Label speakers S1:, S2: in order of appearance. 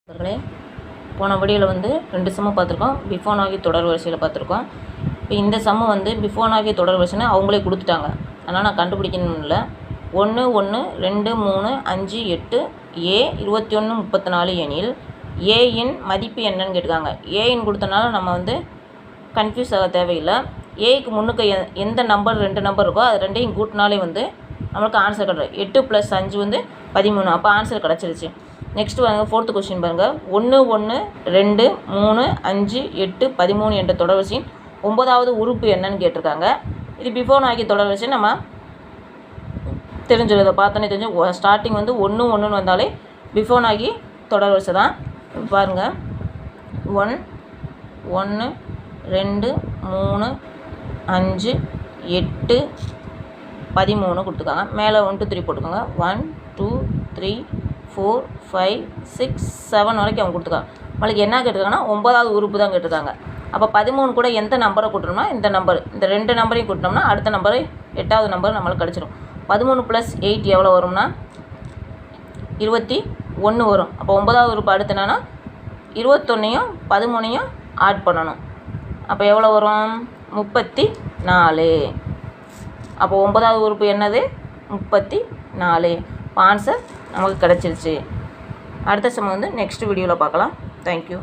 S1: நண்பர்களே, போன வீடியோவில் வந்து 2 சம்மு பார்த்துருக்கோம். பிஃபோனாகி தொடர் வரிசையில் பார்த்துருக்கோம். இப்போ இந்த சம்மு வந்து பிஃபோனாகி தொடர் வரிசைன்னு அவங்களே கொடுத்துட்டாங்க. அதனால் நான் கண்டுபிடிக்கணும் இல்லை. 1 1 2 3 5 8 A 21 34 எனில் ஏயின் மதிப்பு என்னன்னு கேட்டுக்காங்க. ஏன்னு கொடுத்தனால நம்ம வந்து கன்ஃபியூஸ் ஆக தேவையில்லை. ஏக்கு முன்னுக்கு எந்த நம்பர் 2 நம்பர் இருக்கோ அது ரெண்டையும் கூட்டினாலே வந்து நம்மளுக்கு ஆன்சர் கிடையாது. 8 + 5 வந்து 13. அப்போ ஆன்சர் கிடச்சிருச்சு. நெக்ஸ்ட் வாங்க 4th கொஸ்டின் பாருங்கள். 1 1 2 3 5 8 13 என்ற தொடர்வரிசையின் 9வது உறுப்பு என்னன்னு கேட்டிருக்காங்க. இது பிஃபோனாகி தொடர்வரிசை நம்ம தெரிஞ்சிடும். இதை பார்த்தோன்னே தெரிஞ்சு ஸ்டார்டிங் வந்து 1 1ன்னு வந்தாலே பிஃபோனாகி தொடர்வரிசை தான். பாருங்கள் 1 1 2 3 5 8 13 கொடுத்துருக்காங்க. மேலே 1 2 3 போட்டுக்கோங்க. 1 2 3 4 5 6 7 வரைக்கும் அவங்க கொடுத்துருக்காங்க. நம்மளுக்கு என்ன கேட்டிருக்காங்கன்னா 9வது உறுப்பு தான் கேட்டிருக்காங்க. அப்போ 13 கூட எந்த நம்பரை கூட்டணும்னா இந்த நம்பர், இந்த 2 நம்பரையும் கூட்டினோம்னா அடுத்த நம்பர் 8வது நம்பர் நம்மளுக்கு கிடச்சிடும். 13 + 8 எவ்வளோ வரும்னா 21 வரும். அப்போ 9வது உறுப்பு அடுத்து என்னன்னா 21ஐயும் 13ஐயும் ஆட் பண்ணணும். அப்போ எவ்வளோ வரும்? 34. அப்போ 9வது உறுப்பு என்னது? 34. ஆன்சர் நமக்கு கிடச்சிருச்சு. அடுத்த சம் வந்து நெக்ஸ்ட் வீடியோவில் பார்க்கலாம். தேங்க்யூ.